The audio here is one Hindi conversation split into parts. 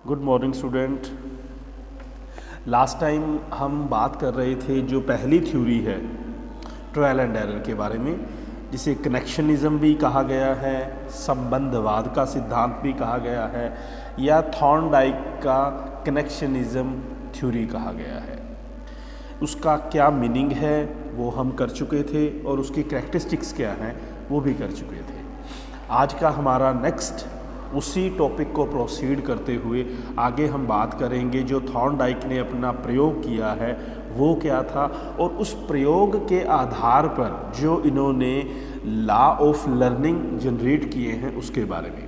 Good morning student. Last time हम बात कर रहे थे जो पहली थ्योरी है ट्रायल एंड एरर के बारे में, जिसे कनेक्शनिज्म भी कहा गया है, संबंधवाद का सिद्धांत भी कहा गया है, या थॉर्नडाइक का कनेक्शनिज्म थ्योरी कहा गया है। उसका क्या मीनिंग है वो हम कर चुके थे और उसकी कैरेक्टरिस्टिक्स क्या हैं वो भी कर चुके थे। आज का हमारा नेक्स्ट उसी टॉपिक को प्रोसीड करते हुए आगे हम बात करेंगे जो थॉर्नडाइक ने अपना प्रयोग किया है वो क्या था, और उस प्रयोग के आधार पर जो इन्होंने लॉ ऑफ लर्निंग जनरेट किए हैं उसके बारे में।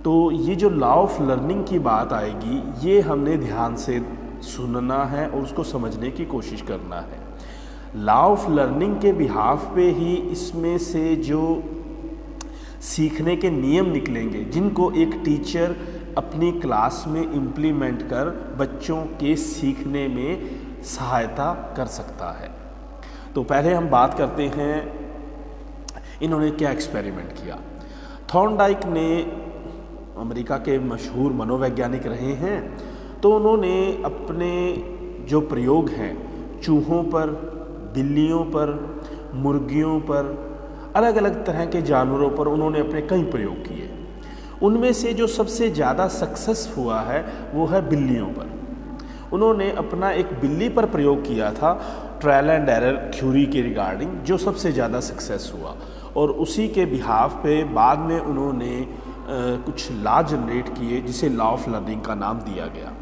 तो ये जो लॉ ऑफ लर्निंग की बात आएगी ये हमने ध्यान से सुनना है और उसको समझने की कोशिश करना है। लॉ ऑफ लर्निंग के बिहाफ पे ही इसमें से जो सीखने के नियम निकलेंगे जिनको एक टीचर अपनी क्लास में इम्प्लीमेंट कर बच्चों के सीखने में सहायता कर सकता है। तो पहले हम बात करते हैं इन्होंने क्या एक्सपेरिमेंट किया। थॉर्नडाइक ने अमेरिका के मशहूर मनोवैज्ञानिक रहे हैं, तो उन्होंने अपने जो प्रयोग हैं चूहों पर, बिल्लियों पर, मुर्गियों पर, अलग अलग तरह के जानवरों पर उन्होंने अपने कई प्रयोग किए। उनमें से जो सबसे ज़्यादा सक्सेस हुआ है वो है बिल्लियों पर। उन्होंने अपना एक बिल्ली पर प्रयोग किया था ट्रायल एंड एरर थ्योरी के रिगार्डिंग, जो सबसे ज़्यादा सक्सेस हुआ, और उसी के बिहाफ पे बाद में उन्होंने कुछ लॉ जनरेट किए जिसे लॉ ऑफ लर्निंग का नाम दिया गया।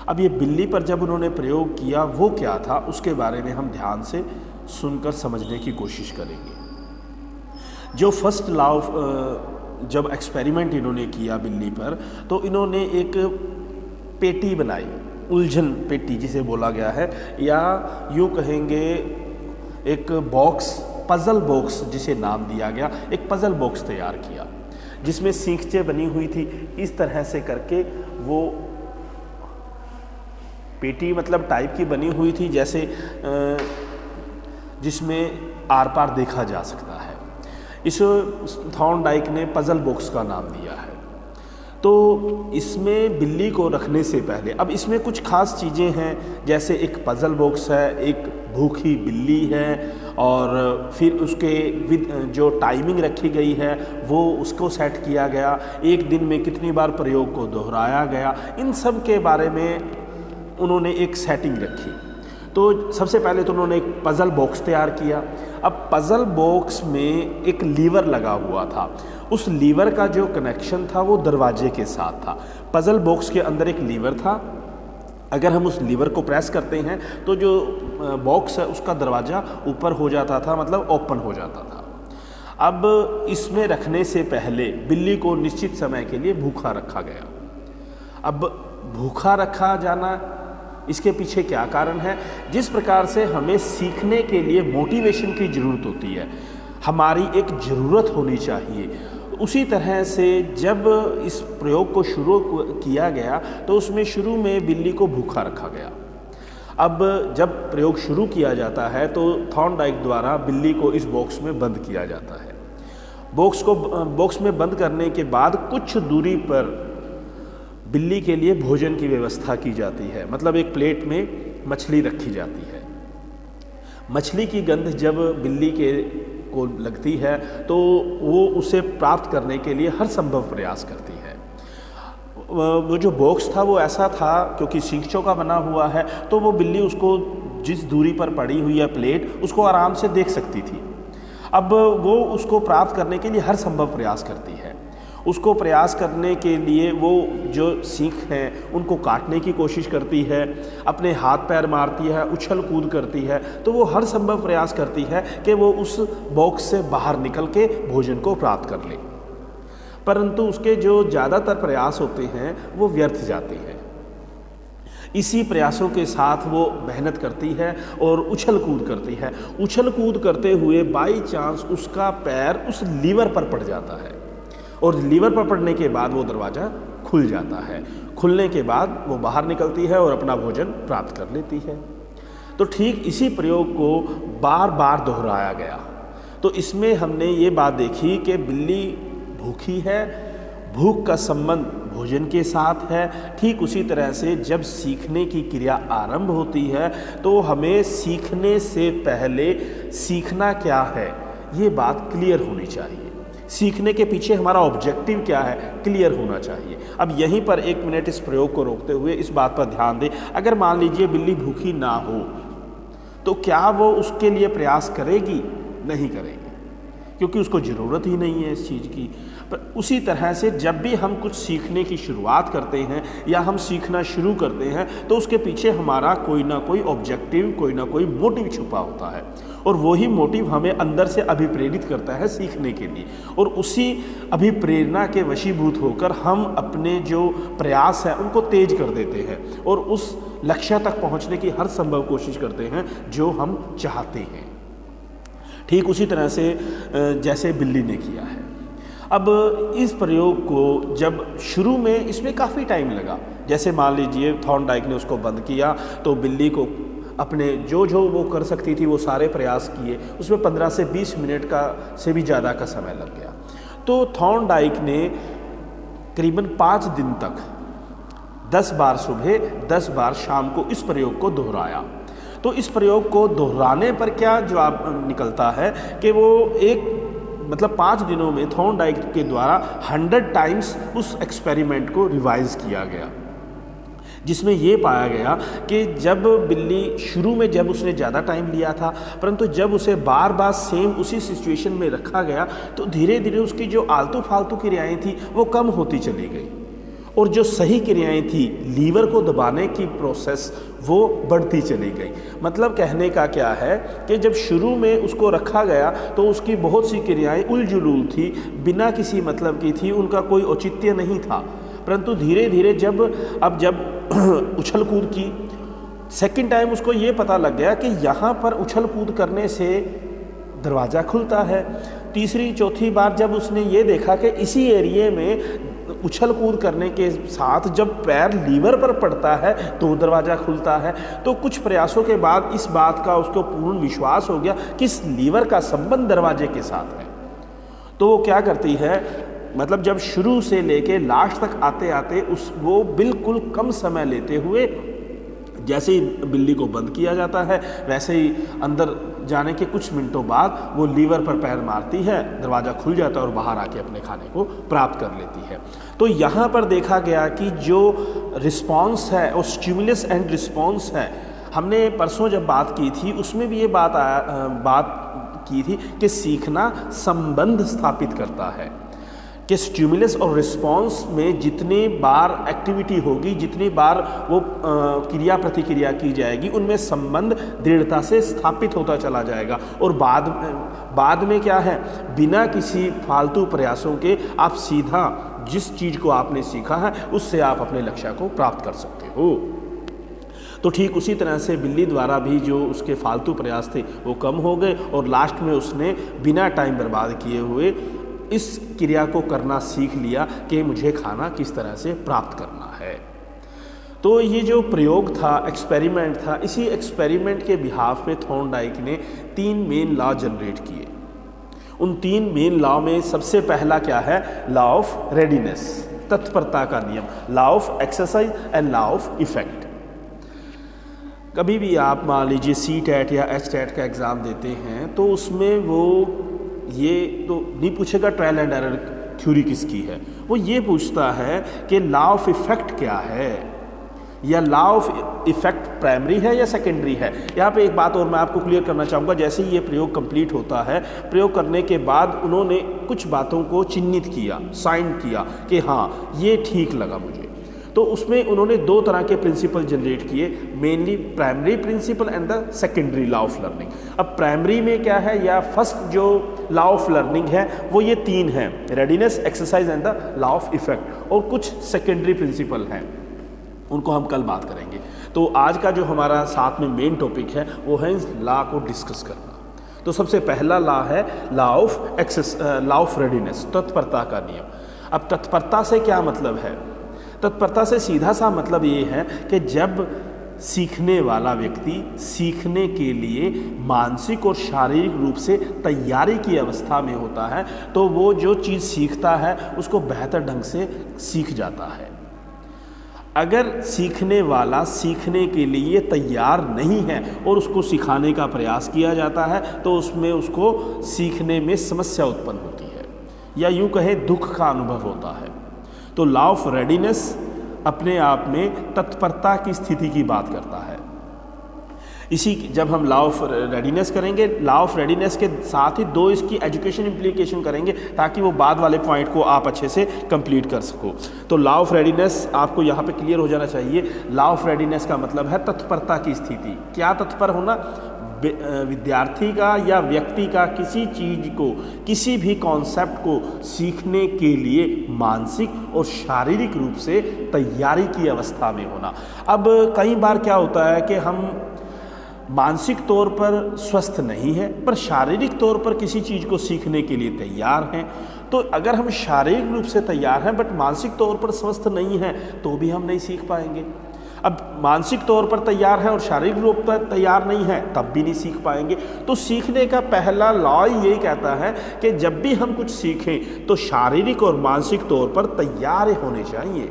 अब ये बिल्ली पर जब उन्होंने प्रयोग किया वो क्या था उसके बारे में हम ध्यान से सुनकर समझने की कोशिश करेंगे। जो फर्स्ट लॉ ऑफ जब एक्सपेरिमेंट इन्होंने किया बिल्ली पर, तो इन्होंने एक पेटी बनाई, उलझन पेटी जिसे बोला गया है, या यूँ कहेंगे एक बॉक्स, पज़ल बॉक्स जिसे नाम दिया गया, एक पज़ल बॉक्स तैयार किया जिसमें सींखें बनी हुई थी। इस तरह से करके वो पेटी मतलब टाइप की बनी हुई थी जैसे जिसमें आर पार देखा जा सकता है। इस थॉर्नडाइक ने पज़ल बॉक्स का नाम दिया है। तो इसमें बिल्ली को रखने से पहले अब इसमें कुछ खास चीज़ें हैं, जैसे एक पज़ल बॉक्स है, एक भूखी बिल्ली है, और फिर उसके जो टाइमिंग रखी गई है वो उसको सेट किया गया, एक दिन में कितनी बार प्रयोग को दोहराया गया, इन सब के बारे में उन्होंने एक सेटिंग रखी। तो सबसे पहले तो उन्होंने एक पज़ल बॉक्स तैयार किया। अब पज़ल बॉक्स में एक लीवर लगा हुआ था, उस लीवर का जो कनेक्शन था वो दरवाजे के साथ था। पज़ल बॉक्स के अंदर एक लीवर था, अगर हम उस लीवर को प्रेस करते हैं तो जो बॉक्स है उसका दरवाज़ा ऊपर हो जाता था, मतलब ओपन हो जाता था। अब इसमें रखने से पहले बिल्ली को निश्चित समय के लिए भूखा रखा गया। अब भूखा रखा जाना, इसके पीछे क्या कारण है? जिस प्रकार से हमें सीखने के लिए मोटिवेशन की ज़रूरत होती है, हमारी एक ज़रूरत होनी चाहिए, उसी तरह से जब इस प्रयोग को शुरू किया गया तो उसमें शुरू में बिल्ली को भूखा रखा गया। अब जब प्रयोग शुरू किया जाता है तो थॉर्नडाइक द्वारा बिल्ली को इस बॉक्स में बंद किया जाता है। बॉक्स में बंद करने के बाद कुछ दूरी पर बिल्ली के लिए भोजन की व्यवस्था की जाती है, मतलब एक प्लेट में मछली रखी जाती है। मछली की गंध जब बिल्ली को लगती है तो वो उसे प्राप्त करने के लिए हर संभव प्रयास करती है। वो जो बॉक्स था वो ऐसा था, क्योंकि सींचों का बना हुआ है, तो वो बिल्ली उसको जिस दूरी पर पड़ी हुई है प्लेट, उसको आराम से देख सकती थी। अब वो उसको प्राप्त करने के लिए हर संभव प्रयास करती है। उसको प्रयास करने के लिए वो जो सीख हैं उनको काटने की कोशिश करती है, अपने हाथ पैर मारती है, उछल कूद करती है, तो वो हर संभव प्रयास करती है कि वो उस बॉक्स से बाहर निकल के भोजन को प्राप्त कर ले, परंतु उसके जो ज़्यादातर प्रयास होते हैं वो व्यर्थ जाते हैं। इसी प्रयासों के साथ वो मेहनत करती है और उछल कूद करती है। उछल कूद करते हुए बाई चांस उसका पैर उस लीवर पर पड़ जाता है, और लीवर पर पड़ने के बाद वो दरवाज़ा खुल जाता है। खुलने के बाद वो बाहर निकलती है और अपना भोजन प्राप्त कर लेती है। तो ठीक इसी प्रयोग को बार बार दोहराया गया। तो इसमें हमने ये बात देखी कि बिल्ली भूखी है, भूख का संबंध भोजन के साथ है। ठीक उसी तरह से जब सीखने की क्रिया आरंभ होती है तो हमें सीखने से पहले सीखना क्या है ये बात क्लियर होनी चाहिए। सीखने के पीछे हमारा ऑब्जेक्टिव क्या है क्लियर होना चाहिए। अब यहीं पर 1 मिनट इस प्रयोग को रोकते हुए इस बात पर ध्यान दें, अगर मान लीजिए बिल्ली भूखी ना हो तो क्या वो उसके लिए प्रयास करेगी? नहीं करेगी, क्योंकि उसको ज़रूरत ही नहीं है इस चीज़ की। पर उसी तरह से जब भी हम कुछ सीखने की शुरुआत करते हैं या हम सीखना शुरू करते हैं तो उसके पीछे हमारा कोई ना कोई ऑब्जेक्टिव, कोई ना कोई मोटिव छुपा होता है, और वही मोटिव हमें अंदर से अभिप्रेरित करता है सीखने के लिए। और उसी अभिप्रेरणा के वशीभूत होकर हम अपने जो प्रयास हैं उनको तेज कर देते हैं और उस लक्ष्य तक पहुँचने की हर संभव कोशिश करते हैं जो हम चाहते हैं। ठीक उसी तरह से जैसे बिल्ली ने किया है। अब इस प्रयोग को जब शुरू में इसमें काफ़ी टाइम लगा, जैसे मान लीजिए थॉर्नडाइक ने उसको बंद किया तो बिल्ली को अपने जो वो कर सकती थी वो सारे प्रयास किए, उसमें 15 से 20 मिनट का से भी ज़्यादा का समय लग गया। तो थॉर्नडाइक ने करीबन 5 दिन तक 10 बार सुबह 10 बार शाम को इस प्रयोग को दोहराया। तो इस प्रयोग को दोहराने पर क्या जवाब निकलता है कि वो मतलब 5 दिनों में थॉर्नडाइक के द्वारा 100 टाइम्स उस एक्सपेरिमेंट को रिवाइज किया गया, जिसमें ये पाया गया कि जब बिल्ली शुरू में जब उसने ज़्यादा टाइम लिया था, परंतु जब उसे बार बार सेम उसी सिचुएशन में रखा गया तो धीरे धीरे उसकी जो आलतू फालतू क्रियाएं थी वो कम होती चली गई, और जो सही क्रियाएं थी लीवर को दबाने की प्रोसेस वो बढ़ती चली गई। मतलब कहने का क्या है कि जब शुरू में उसको रखा गया तो उसकी बहुत सी क्रियाएं उलझुल थी, बिना किसी मतलब की थी, उनका कोई औचित्य नहीं था। परंतु धीरे धीरे जब उछल कूद की, सेकंड टाइम उसको ये पता लग गया कि यहाँ पर उछल कूद करने से दरवाज़ा खुलता है। तीसरी चौथी बार जब उसने ये देखा कि इसी एरिए में उछल कूद करने के साथ जब पैर लीवर पर पड़ता है तो दरवाज़ा खुलता है, तो कुछ प्रयासों के बाद इस बात का उसको पूर्ण विश्वास हो गया कि इस लीवर का संबंध दरवाजे के साथ है। तो वो क्या करती है, मतलब जब शुरू से लेके लास्ट तक आते आते वो बिल्कुल कम समय लेते हुए, जैसे ही बिल्ली को बंद किया जाता है वैसे ही अंदर जाने के कुछ मिनटों बाद वो लीवर पर पैर मारती है, दरवाज़ा खुल जाता है और बाहर आके अपने खाने को प्राप्त कर लेती है। तो यहाँ पर देखा गया कि जो रिस्पॉन्स है और स्टिमुलस एंड रिस्पॉन्स है, हमने परसों जब बात की थी उसमें भी ये बात की थी कि सीखना संबंध स्थापित करता है, कि स्टिमुलस और रिस्पॉन्स में जितनी बार एक्टिविटी होगी, जितनी बार वो क्रिया प्रतिक्रिया की जाएगी, उनमें संबंध दृढ़ता से स्थापित होता चला जाएगा। और बाद में क्या है, बिना किसी फालतू प्रयासों के आप सीधा जिस चीज़ को आपने सीखा है उससे आप अपने लक्ष्य को प्राप्त कर सकते हो। तो ठीक उसी तरह से बिल्ली द्वारा भी जो उसके फालतू प्रयास थे वो कम हो गए और लास्ट में उसने बिना टाइम बर्बाद किए हुए इस क्रिया को करना सीख लिया कि मुझे खाना किस तरह से प्राप्त करना है। तो ये जो प्रयोग था, एक्सपेरिमेंट था, इसी एक्सपेरिमेंट के बिहाफ पे थॉर्नडाइक ने 3 मेन लॉ जनरेट किए। उन 3 मेन लॉ में सबसे पहला क्या है, लॉ ऑफ रेडीनेस, तत्परता का नियम, law of exercise and law of effect. कभी भी आप मान लीजिए CTET या HTET का एग्ज़ाम देते हैं तो उसमें वो ये तो नहीं पूछेगा ट्रायल एंड एरर थ्योरी किसकी है, वो ये पूछता है कि लॉ ऑफ इफेक्ट क्या है, या लॉ ऑफ इफेक्ट प्राइमरी है या सेकेंडरी है। यहाँ पे एक बात और मैं आपको क्लियर करना चाहूँगा, जैसे ही ये प्रयोग कंप्लीट होता है, प्रयोग करने के बाद उन्होंने कुछ बातों को चिन्हित किया, साइन किया कि हाँ ये ठीक लगा मुझे। तो उसमें उन्होंने 2 तरह के प्रिंसिपल जनरेट किए, mainly primary principle and the secondary law of learning. अब प्राइमरी में क्या है, या फर्स्ट जो लॉ ऑफ लर्निंग है वो ये 3 हैं, readiness, exercise and the law of effect, और कुछ सेकेंडरी प्रिंसिपल हैं, उनको हम कल बात करेंगे। तो आज का जो हमारा साथ में मेन टॉपिक है वो है इस लॉ को डिस्कस करना। तो सबसे पहला लॉ है लॉ ऑफ रेडीनेस, तत्परता का नियम। अब तत्परता से क्या मतलब है, तत्परता से सीधा सा मतलब ये है कि जब सीखने वाला व्यक्ति सीखने के लिए मानसिक और शारीरिक रूप से तैयारी की अवस्था में होता है तो वो जो चीज़ सीखता है उसको बेहतर ढंग से सीख जाता है। अगर सीखने वाला सीखने के लिए तैयार नहीं है और उसको सिखाने का प्रयास किया जाता है तो उसमें उसको सीखने में समस्या उत्पन्न होती है, या यूँ कहें दुख का अनुभव होता है। तो लॉ ऑफ रेडीनेस अपने आप में तत्परता की स्थिति की बात करता है। इसी जब हम लॉ ऑफ रेडीनेस करेंगे, लॉ ऑफ रेडीनेस के साथ ही दो इसकी एजुकेशन इम्प्लीकेशन करेंगे ताकि वो बाद वाले पॉइंट को आप अच्छे से कंप्लीट कर सको। तो लॉ ऑफ रेडीनेस आपको यहाँ पे क्लियर हो जाना चाहिए। लॉ ऑफ रेडीनेस का मतलब है तत्परता की स्थिति। क्या तत्पर होना? विद्यार्थी का या व्यक्ति का किसी चीज़ को, किसी भी कॉन्सेप्ट को सीखने के लिए मानसिक और शारीरिक रूप से तैयारी की अवस्था में होना। अब कई बार क्या होता है कि हम मानसिक तौर पर स्वस्थ नहीं है पर शारीरिक तौर पर किसी चीज़ को सीखने के लिए तैयार हैं। तो अगर हम शारीरिक रूप से तैयार हैं बट मानसिक तौर पर स्वस्थ नहीं हैं तो भी हम नहीं सीख पाएंगे। अब मानसिक तौर पर तैयार है और शारीरिक रूप पर तैयार नहीं है तब भी नहीं सीख पाएंगे। तो सीखने का पहला लॉ यही कहता है कि जब भी हम कुछ सीखें तो शारीरिक और मानसिक तौर पर तैयार होने चाहिए।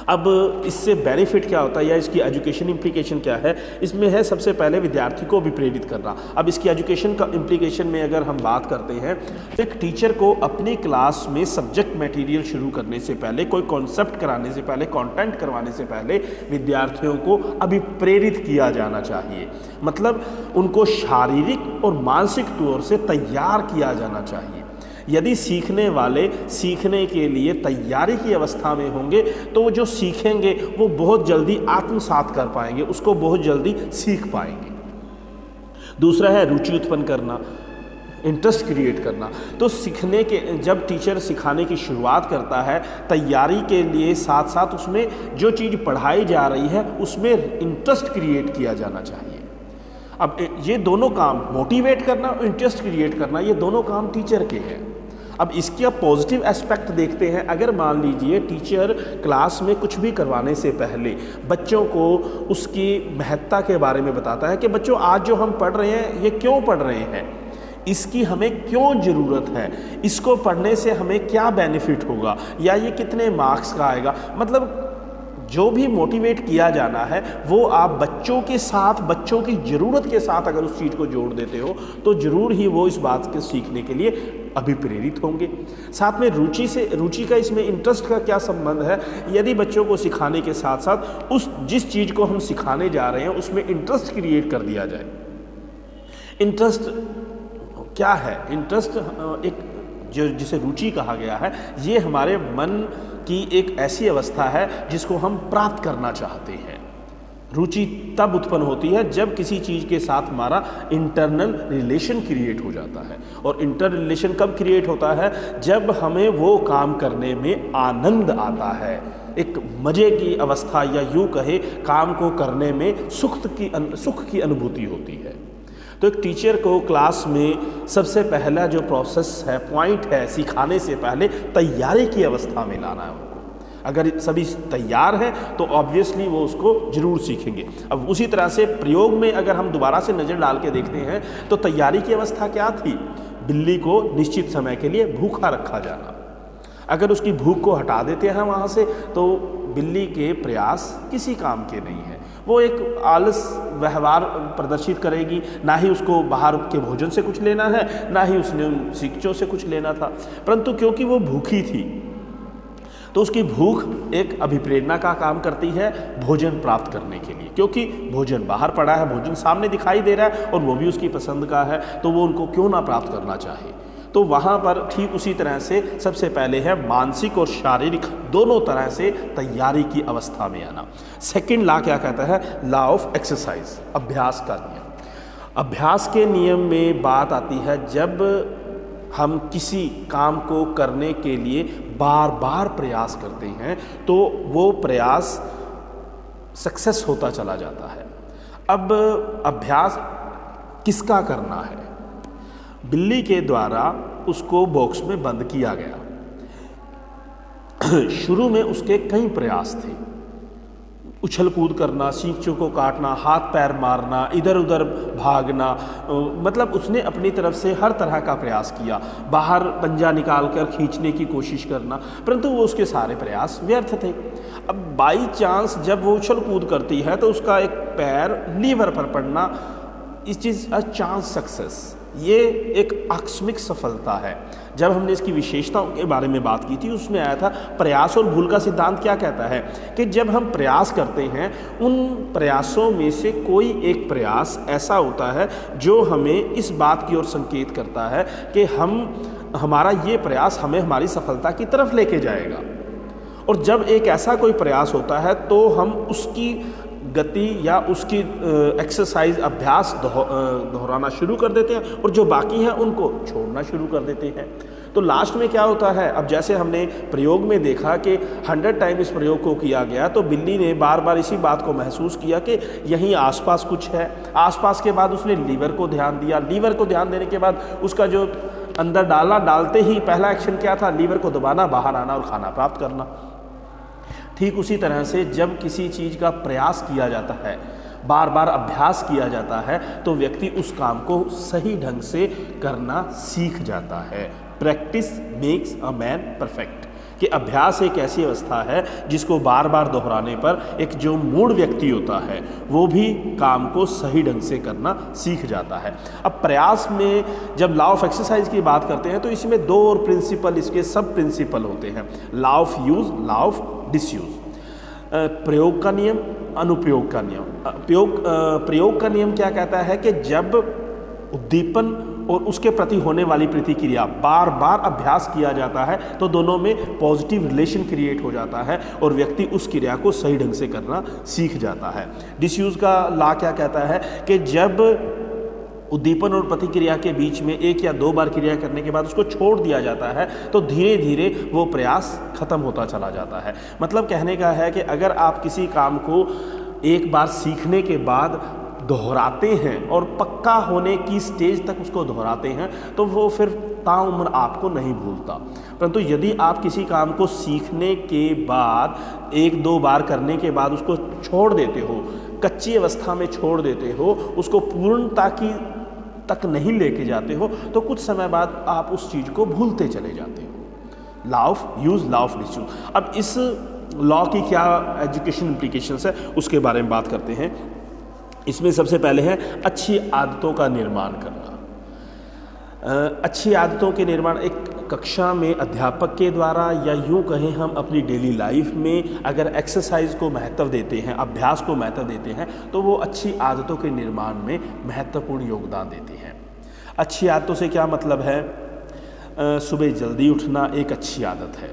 अब इससे बेनिफिट क्या होता है या इसकी एजुकेशन इम्प्लीकेशन क्या है? इसमें है सबसे पहले विद्यार्थी को भी प्रेरित करना। अब इसकी एजुकेशन का इम्प्लीकेशन में अगर हम बात करते हैं तो एक टीचर को अपनी क्लास में सब्जेक्ट मटेरियल शुरू करने से पहले, कोई कॉन्सेप्ट कराने से पहले, कंटेंट करवाने से पहले विद्यार्थियों को अभिप्रेरित किया जाना चाहिए। मतलब उनको शारीरिक और मानसिक तौर से तैयार किया जाना चाहिए। यदि सीखने वाले सीखने के लिए तैयारी की अवस्था में होंगे तो वो जो सीखेंगे वो बहुत जल्दी आत्मसात कर पाएंगे, उसको बहुत जल्दी सीख पाएंगे। दूसरा है रुचि उत्पन्न करना, इंटरेस्ट क्रिएट करना। तो सीखने के जब टीचर सिखाने की शुरुआत करता है तैयारी के लिए साथ साथ उसमें जो चीज़ पढ़ाई जा रही है उसमें इंटरेस्ट क्रिएट किया जाना चाहिए। अब ये दोनों काम, मोटिवेट करना और इंटरेस्ट क्रिएट करना, ये दोनों काम टीचर के हैं। अब इसके आप पॉजिटिव एस्पेक्ट देखते हैं। अगर मान लीजिए टीचर क्लास में कुछ भी करवाने से पहले बच्चों को उसकी महत्ता के बारे में बताता है कि बच्चों आज जो हम पढ़ रहे हैं ये क्यों पढ़ रहे हैं, इसकी हमें क्यों ज़रूरत है, इसको पढ़ने से हमें क्या बेनिफिट होगा या ये कितने मार्क्स का आएगा। मतलब जो भी मोटिवेट किया जाना है वो आप बच्चों के साथ, बच्चों की ज़रूरत के साथ अगर उस चीज़ को जोड़ देते हो तो ज़रूर ही वो इस बात के सीखने के लिए अभिप्रेरित होंगे। साथ में रुचि का इसमें इंटरेस्ट का क्या संबंध है? यदि बच्चों को सिखाने के साथ साथ उस जिस चीज़ को हम सिखाने जा रहे हैं उसमें इंटरेस्ट क्रिएट कर दिया जाए। इंटरेस्ट क्या है? इंटरेस्ट एक जो जिसे रुचि कहा गया है, ये हमारे मन की एक ऐसी अवस्था है जिसको हम प्राप्त करना चाहते हैं। रुचि तब उत्पन्न होती है जब किसी चीज़ के साथ हमारा इंटरनल रिलेशन क्रिएट हो जाता है। और इंटर रिलेशन कब क्रिएट होता है? जब हमें वो काम करने में आनंद आता है, एक मज़े की अवस्था या यूँ कहे काम को करने में सुख की अनुभूति होती है। तो एक टीचर को क्लास में सबसे पहला जो प्रोसेस है, पॉइंट है, सिखाने से पहले तैयारी की अवस्था में लाना है उनको। अगर सभी तैयार हैं तो ऑब्वियसली वो उसको ज़रूर सीखेंगे। अब उसी तरह से प्रयोग में अगर हम दोबारा से नज़र डाल के देखते हैं तो तैयारी की अवस्था क्या थी? बिल्ली को निश्चित समय के लिए भूखा रखा जाना। अगर उसकी भूख को हटा देते हैं वहाँ से तो बिल्ली के प्रयास किसी काम के नहीं हैं। वो एक आलस व्यवहार प्रदर्शित करेगी, ना ही उसको बाहर के भोजन से कुछ लेना है, ना ही उसने उन शिक्षकों से कुछ लेना था। परंतु क्योंकि वो भूखी थी तो उसकी भूख एक अभिप्रेरणा का काम करती है भोजन प्राप्त करने के लिए, क्योंकि भोजन बाहर पड़ा है, भोजन सामने दिखाई दे रहा है और वो भी उसकी पसंद का है, तो वो उनको क्यों ना प्राप्त करना चाहे। तो वहाँ पर ठीक उसी तरह से सबसे पहले है मानसिक और शारीरिक दोनों तरह से तैयारी की अवस्था में आना। सेकंड लॉ क्या कहता है? लॉ ऑफ एक्सरसाइज, अभ्यास का नियम। अभ्यास के नियम में बात आती है जब हम किसी काम को करने के लिए बार बार प्रयास करते हैं तो वो प्रयास सक्सेस होता चला जाता है। अब अभ्यास किसका करना है? बिल्ली के द्वारा उसको बॉक्स में बंद किया गया। शुरू में उसके कई प्रयास थे, उछल कूद करना, सींचों को काटना, हाथ पैर मारना, इधर उधर भागना, मतलब उसने अपनी तरफ से हर तरह का प्रयास किया, बाहर पंजा निकाल कर खींचने की कोशिश करना, परंतु वो उसके सारे प्रयास व्यर्थ थे। अब बाई चांस जब वो उछल कूद करती है तो उसका एक पैर लीवर पर पड़ना, it is a chance success, ये एक आकस्मिक सफलता है। जब हमने इसकी विशेषताओं के बारे में बात की थी उसमें आया था प्रयास और भूल का सिद्धांत क्या कहता है कि जब हम प्रयास करते हैं उन प्रयासों में से कोई एक प्रयास ऐसा होता है जो हमें इस बात की ओर संकेत करता है कि हमारा ये प्रयास हमें हमारी सफलता की तरफ लेके जाएगा। और जब एक ऐसा कोई प्रयास होता है तो हम उसकी गति या उसकी एक्सरसाइज अभ्यास दोहराना शुरू कर देते हैं और जो बाकी हैं उनको छोड़ना शुरू कर देते हैं। तो लास्ट में क्या होता है, अब जैसे हमने प्रयोग में देखा कि 100 टाइम इस प्रयोग को किया गया तो बिल्ली ने बार बार इसी बात को महसूस किया कि यहीं आसपास कुछ है। आसपास के बाद उसने लीवर को ध्यान दिया, लीवर को ध्यान देने के बाद उसका जो अंदर डालते ही पहला एक्शन क्या था, लीवर को दबाना, बाहर आना और खाना प्राप्त करना। ठीक उसी तरह से जब किसी चीज़ का प्रयास किया जाता है, बार बार अभ्यास किया जाता है तो व्यक्ति उस काम को सही ढंग से करना सीख जाता है। Practice makes a man perfect, कि अभ्यास एक ऐसी अवस्था है जिसको बार बार दोहराने पर एक जो मूढ़ व्यक्ति होता है वो भी काम को सही ढंग से करना सीख जाता है। अब प्रयास में जब लॉ ऑफ एक्सरसाइज की बात करते हैं तो इसमें 2 और प्रिंसिपल, इसके सब प्रिंसिपल होते हैं, law of use, law of disuse. प्रयोग का नियम, अनुप्रयोग का नियम। प्रयोग का नियम क्या कहता है कि जब उद्दीपन और उसके प्रति होने वाली प्रतिक्रिया बार बार अभ्यास किया जाता है तो दोनों में पॉजिटिव रिलेशन क्रिएट हो जाता है और व्यक्ति उस क्रिया को सही ढंग से करना सीख जाता है। डिसयूज का लॉ क्या कहता है कि जब उद्दीपन और प्रतिक्रिया के बीच में 1 या 2 बार क्रिया करने के बाद उसको छोड़ दिया जाता है तो धीरे धीरे वो प्रयास खत्म होता चला जाता है। मतलब कहने का है कि अगर आप किसी काम को एक बार सीखने के बाद दोहराते हैं और पक्का होने की स्टेज तक उसको दोहराते हैं तो वो फिर ताउम्र आपको नहीं भूलता। परंतु यदि आप किसी काम को सीखने के बाद 1-2 बार करने के बाद उसको छोड़ देते हो, कच्ची अवस्था में छोड़ देते हो, उसको पूर्णता की तक नहीं लेके जाते हो तो कुछ समय बाद आप उस चीज़ को भूलते चले जाते हो। Law of use, law of disuse. अब इस लॉ की क्या एजुकेशन इम्प्लीकेशंस है उसके बारे में बात करते हैं। इसमें सबसे पहले है अच्छी आदतों का निर्माण करना। अच्छी आदतों के निर्माण एक कक्षा में अध्यापक के द्वारा या यूँ कहें हम अपनी डेली लाइफ में अगर एक्सरसाइज को महत्व देते हैं, अभ्यास को महत्व देते हैं तो वो अच्छी आदतों के निर्माण में महत्वपूर्ण योगदान देते हैं। अच्छी आदतों से क्या मतलब है, सुबह जल्दी उठना एक अच्छी आदत है,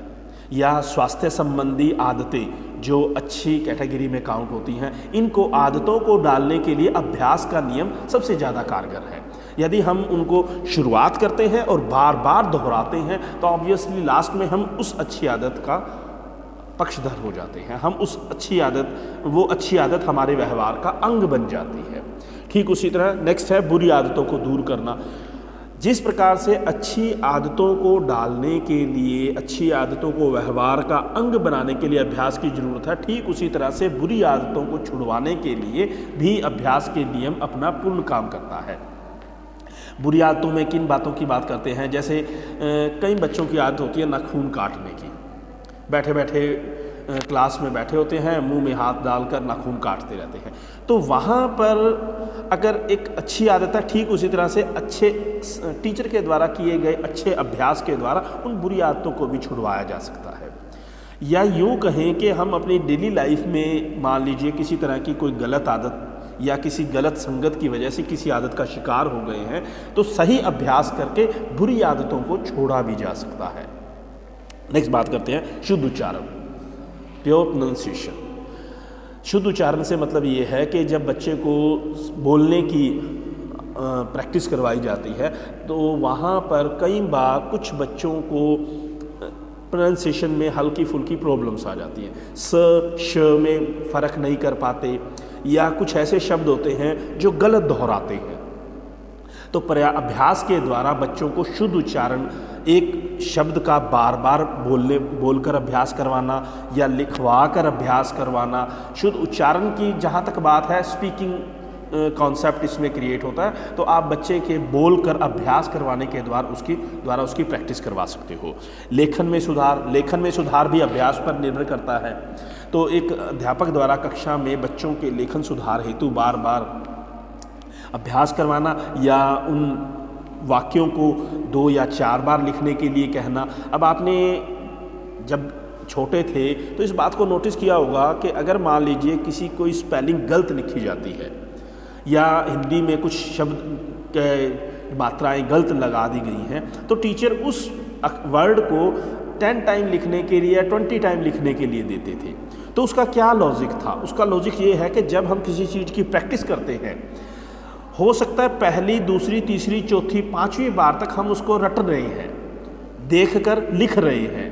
या स्वास्थ्य संबंधी आदतें जो अच्छी कैटेगरी में काउंट होती हैं, इनको आदतों को डालने के लिए अभ्यास का नियम सबसे ज़्यादा कारगर है। यदि हम उनको शुरुआत करते हैं और बार बार दोहराते हैं तो ऑब्वियसली लास्ट में हम उस अच्छी आदत का पक्षधर हो जाते हैं, हम उस वो अच्छी आदत हमारे व्यवहार का अंग बन जाती है। ठीक उसी तरह नेक्स्ट है बुरी आदतों को दूर करना। जिस प्रकार से अच्छी आदतों को डालने के लिए, अच्छी आदतों को व्यवहार का अंग बनाने के लिए अभ्यास की ज़रूरत है, ठीक उसी तरह से बुरी आदतों को छुड़वाने के लिए भी अभ्यास के नियम अपना पूर्ण काम करता है। बुरी आदतों में किन बातों की बात करते हैं, जैसे कई बच्चों की आदत होती है नाखून काटने की। बैठे बैठे क्लास में बैठे होते हैं, मुंह में हाथ डालकर नाखून काटते रहते हैं। तो वहाँ पर अगर एक अच्छी आदत है, ठीक उसी तरह से अच्छे टीचर के द्वारा किए गए अच्छे अभ्यास के द्वारा उन बुरी आदतों को भी छुड़वाया जा सकता है। या यूँ कहें कि हम अपनी डेली लाइफ में मान लीजिए किसी तरह की कोई गलत आदत या किसी गलत संगत की वजह से किसी आदत का शिकार हो गए हैं तो सही अभ्यास करके बुरी आदतों को छोड़ा भी जा सकता है। नेक्स्ट बात करते हैं शुद्ध उच्चारण, प्योर प्रोनाउंसिएशन। शुद्ध उच्चारण से मतलब ये है कि जब बच्चे को बोलने की प्रैक्टिस करवाई जाती है तो वहाँ पर कई बार कुछ बच्चों को प्रोनाउंसिएशन में हल्की फुल्की प्रॉब्लम्स आ जाती हैं, स श में फ़र्क नहीं कर पाते, या कुछ ऐसे शब्द होते हैं जो गलत दोहराते हैं। तो अभ्यास के द्वारा बच्चों को शुद्ध उच्चारण एक शब्द का बार बार बोलकर अभ्यास करवाना या लिखवा कर अभ्यास करवाना, शुद्ध उच्चारण की जहाँ तक बात है, स्पीकिंग कॉन्सेप्ट इसमें क्रिएट होता है। तो आप बच्चे के बोलकर अभ्यास करवाने के द्वारा उसकी प्रैक्टिस करवा सकते हो। लेखन में सुधार भी अभ्यास पर निर्भर करता है। तो एक अध्यापक द्वारा कक्षा में बच्चों के लेखन सुधार हेतु बार बार अभ्यास करवाना या उन वाक्यों को 2 या 4 बार लिखने के लिए कहना। अब आपने जब छोटे थे तो इस बात को नोटिस किया होगा कि अगर मान लीजिए किसी कोई स्पेलिंग गलत लिखी जाती है या हिंदी में कुछ शब्द के मात्राएं गलत लगा दी गई हैं, तो टीचर उस वर्ड को 10 टाइम लिखने के लिए या 20 टाइम लिखने के लिए देते थे। तो उसका क्या लॉजिक था? उसका लॉजिक ये है कि जब हम किसी चीज़ की प्रैक्टिस करते हैं, हो सकता है पहली, दूसरी, तीसरी, चौथी, 5वीं बार तक हम उसको रट रहे हैं, देखकर लिख रहे हैं।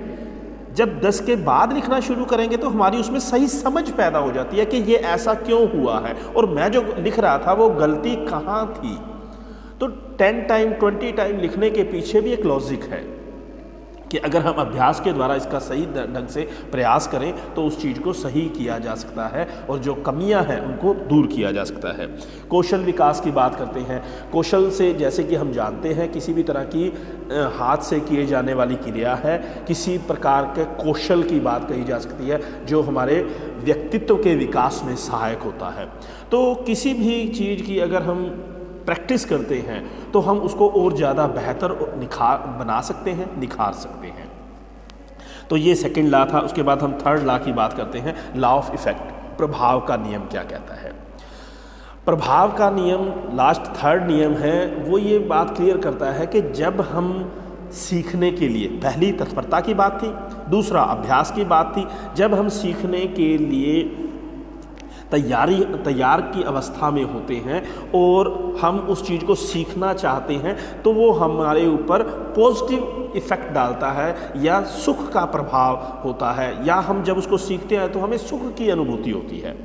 जब 10 के बाद लिखना शुरू करेंगे तो हमारी उसमें सही समझ पैदा हो जाती है कि ये ऐसा क्यों हुआ है और मैं जो लिख रहा था वो गलती कहाँ थी। तो 10 टाइम 20 टाइम लिखने के पीछे भी एक लॉजिक है कि अगर हम अभ्यास के द्वारा इसका सही ढंग से प्रयास करें तो उस चीज़ को सही किया जा सकता है और जो कमियां हैं उनको दूर किया जा सकता है। कौशल विकास की बात करते हैं। कौशल से, जैसे कि हम जानते हैं, किसी भी तरह की हाथ से किए जाने वाली क्रिया है, किसी प्रकार के कौशल की बात कही जा सकती है जो हमारे व्यक्तित्व के विकास में सहायक होता है। तो किसी भी चीज़ की अगर हम प्रैक्टिस करते हैं तो हम उसको और ज़्यादा बेहतर बना सकते हैं, निखार सकते हैं। तो ये सेकंड लॉ था। उसके बाद हम थर्ड लॉ की बात करते हैं, लॉ ऑफ इफेक्ट। प्रभाव का नियम क्या कहता है? प्रभाव का नियम, लास्ट थर्ड नियम है, वो ये बात क्लियर करता है कि जब हम सीखने के लिए, पहली तत्परता की बात थी, दूसरा अभ्यास की बात थी, जब हम सीखने के लिए तैयार की अवस्था में होते हैं और हम उस चीज़ को सीखना चाहते हैं तो वो हमारे ऊपर पॉजिटिव इफ़ेक्ट डालता है या सुख का प्रभाव होता है, या हम जब उसको सीखते हैं तो हमें सुख की अनुभूति होती है।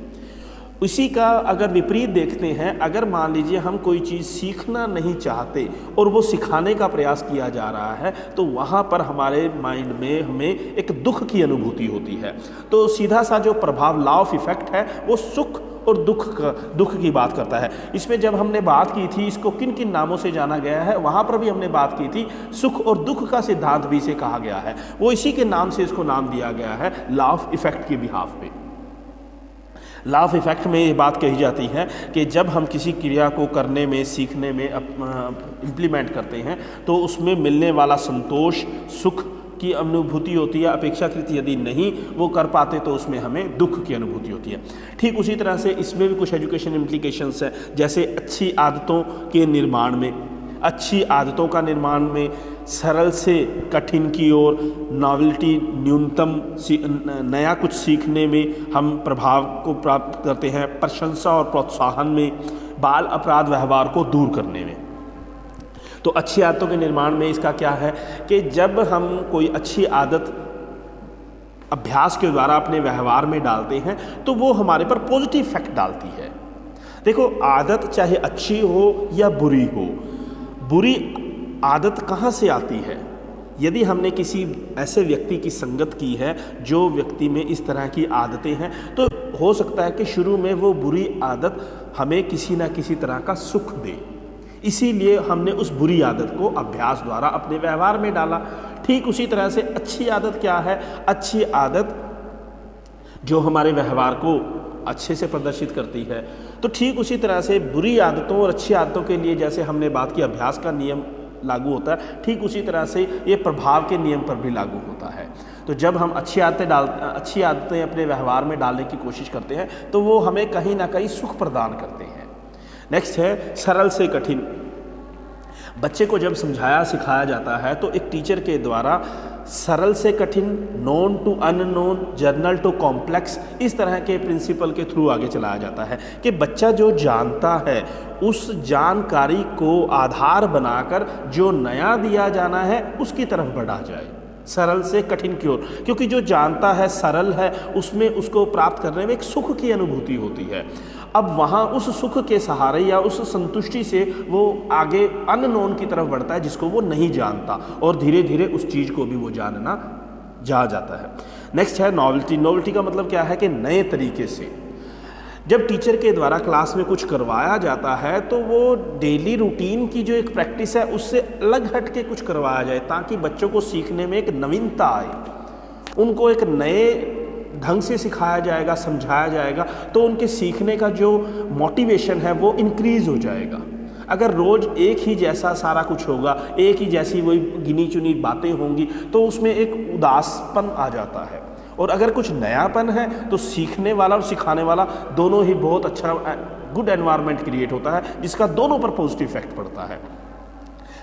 इसी का अगर विपरीत देखते हैं, अगर मान लीजिए हम कोई चीज़ सीखना नहीं चाहते और वो सिखाने का प्रयास किया जा रहा है तो वहाँ पर हमारे माइंड में हमें एक दुख की अनुभूति होती है। तो सीधा सा जो प्रभाव, लॉ ऑफ इफेक्ट है, वो सुख और दुख की बात करता है। इसमें जब हमने बात की थी इसको किन किन नामों से जाना गया है, वहाँ पर भी हमने बात की थी, सुख और दुख का सिद्धांत भी इसे कहा गया है। वो इसी के नाम से इसको नाम दिया गया है, लॉ ऑफ इफेक्ट के बिहाफ पे। लॉ ऑफ इफेक्ट में ये बात कही जाती है कि जब हम किसी क्रिया को करने में, सीखने में इम्प्लीमेंट करते हैं तो उसमें मिलने वाला संतोष, सुख की अनुभूति होती है। अपेक्षाकृत यदि नहीं वो कर पाते तो उसमें हमें दुख की अनुभूति होती है। ठीक उसी तरह से इसमें भी कुछ एजुकेशन इम्प्लीकेशंस है, जैसे अच्छी आदतों के निर्माण में, अच्छी आदतों का निर्माण में सरल से कठिन की ओर, नॉवेल्टी, न्यूनतम नया कुछ सीखने में हम प्रभाव को प्राप्त करते हैं, प्रशंसा और प्रोत्साहन में, बाल अपराध व्यवहार को दूर करने में। तो अच्छी आदतों के निर्माण में इसका क्या है कि जब हम कोई अच्छी आदत अभ्यास के द्वारा अपने व्यवहार में डालते हैं तो वो हमारे पर पॉजिटिव इफेक्ट डालती है। देखो, आदत चाहे अच्छी हो या बुरी हो, बुरी आदत कहाँ से आती है? यदि हमने किसी ऐसे व्यक्ति की संगत की है जो व्यक्ति में इस तरह की आदतें हैं तो हो सकता है कि शुरू में वो बुरी आदत हमें किसी ना किसी तरह का सुख दे, इसीलिए हमने उस बुरी आदत को अभ्यास द्वारा अपने व्यवहार में डाला। ठीक उसी तरह से अच्छी आदत क्या है? अच्छी आदत जो हमारे व्यवहार को अच्छे से प्रदर्शित करती है। तो ठीक उसी तरह से बुरी आदतों और अच्छी आदतों के लिए जैसे हमने बात की अभ्यास का नियम लागू होता है, ठीक उसी तरह से ये प्रभाव के नियम पर भी लागू होता है। तो जब हम अच्छी आदतें अपने व्यवहार में डालने की कोशिश करते हैं तो वो हमें कहीं ना कहीं सुख प्रदान करते हैं। नेक्स्ट है सरल से कठिन। बच्चे को जब समझाया सिखाया जाता है तो एक टीचर के द्वारा सरल से कठिन, known to unknown, general to complex, इस तरह के प्रिंसिपल के थ्रू आगे चलाया जाता है कि बच्चा जो जानता है उस जानकारी को आधार बनाकर जो नया दिया जाना है उसकी तरफ बढ़ा जाए। सरल से कठिन की ओर, क्योंकि जो जानता है सरल है उसमें उसको प्राप्त करने में एक सुख की अनुभूति होती है। अब वहाँ उस सुख के सहारे या उस संतुष्टि से वो आगे अननोन की तरफ बढ़ता है जिसको वो नहीं जानता, और धीरे धीरे उस चीज़ को भी वो जानना जा जाता है। नेक्स्ट है नॉवेल्टी। नॉवेल्टी का मतलब क्या है कि नए तरीके से जब टीचर के द्वारा क्लास में कुछ करवाया जाता है तो वो डेली रूटीन की जो एक प्रैक्टिस है उससे अलग हट के कुछ करवाया जाए, ताकि बच्चों को सीखने में एक नवीनता आए, उनको एक नए ढंग से सिखाया जाएगा, समझाया जाएगा, तो उनके सीखने का जो मोटिवेशन है वो इंक्रीज़ हो जाएगा। अगर रोज़ एक ही जैसा सारा कुछ होगा, एक ही जैसी वही गिनी चुनी बातें होंगी, तो उसमें एक उदासपन आ जाता है। और अगर कुछ नयापन है तो सीखने वाला और सिखाने वाला दोनों ही बहुत अच्छा गुड एनवायरनमेंट क्रिएट होता है, जिसका दोनों पर पॉजिटिव इफेक्ट पड़ता है।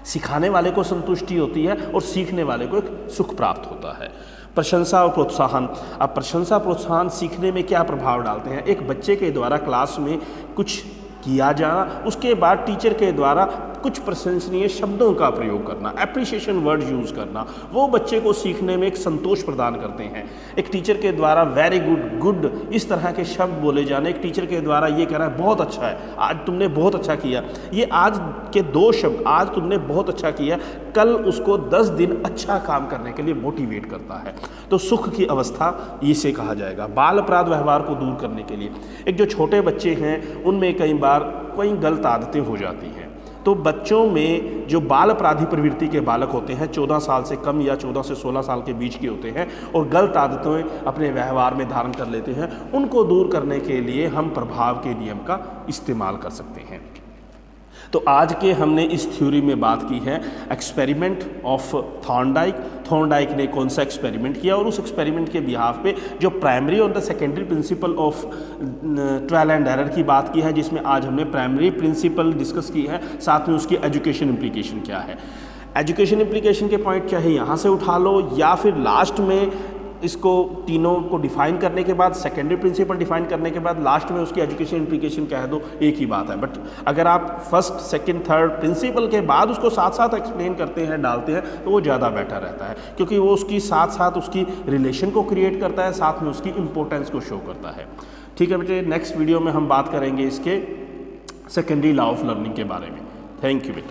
सिखाने वाले को संतुष्टि होती है और सीखने वाले को एक सुख प्राप्त होता है। प्रशंसा और प्रोत्साहन। अब प्रशंसा प्रोत्साहन सीखने में क्या प्रभाव डालते हैं? एक बच्चे के द्वारा क्लास में कुछ किया जाना, उसके बाद टीचर के द्वारा कुछ प्रशंसनीय शब्दों का प्रयोग करना, एप्रिसिएशन वर्ड यूज़ करना, वो बच्चे को सीखने में एक संतोष प्रदान करते हैं। एक टीचर के द्वारा वेरी गुड, गुड इस तरह के शब्द बोले जाने, एक टीचर के द्वारा ये कहना है बहुत अच्छा है, आज तुमने बहुत अच्छा किया, ये आज के 2 शब्द, आज तुमने बहुत अच्छा किया, कल उसको 10 दिन अच्छा काम करने के लिए मोटिवेट करता है। तो सुख की अवस्था इसे कहा जाएगा। बाल अपराध व्यवहार को दूर करने के लिए, एक जो छोटे बच्चे हैं उनमें कई बार कई गलत आदतें हो जाती हैं, तो बच्चों में जो बाल अपराधी प्रवृत्ति के बालक होते हैं, 14 साल से कम या 14 से 16 साल के बीच के होते हैं और गलत आदतें अपने व्यवहार में धारण कर लेते हैं, उनको दूर करने के लिए हम प्रभाव के नियम का इस्तेमाल कर सकते हैं। तो आज के हमने इस थ्योरी में बात की है एक्सपेरिमेंट ऑफ थॉर्नडाइक। थॉर्नडाइक ने कौन सा एक्सपेरिमेंट किया और उस एक्सपेरिमेंट के बिहाफ पे जो प्राइमरी और the secondary principle of trial and error की बात की है, जिसमें आज हमने प्राइमरी प्रिंसिपल डिस्कस की है, साथ में उसकी एजुकेशन इम्प्लीकेशन क्या है। एजुकेशन इम्प्लीकेशन के पॉइंट चाहे यहाँ से उठा लो या फिर लास्ट में इसको तीनों को डिफाइन करने के बाद, सेकेंडरी प्रिंसिपल डिफाइन करने के बाद लास्ट में उसकी एजुकेशन इम्प्लीकेशन कह दो, एक ही बात है। बट अगर आप फर्स्ट, सेकंड, थर्ड प्रिंसिपल के बाद उसको साथ साथ एक्सप्लेन करते हैं, डालते हैं, तो वो ज़्यादा बेटर रहता है, क्योंकि वो उसकी साथ साथ उसकी रिलेशन को क्रिएट करता है, साथ में उसकी इंपॉर्टेंस को शो करता है। ठीक है बेटे, नेक्स्ट वीडियो में हम बात करेंगे इसके सेकेंडरी लॉ ऑफ लर्निंग के बारे में। थैंक यू बेटा।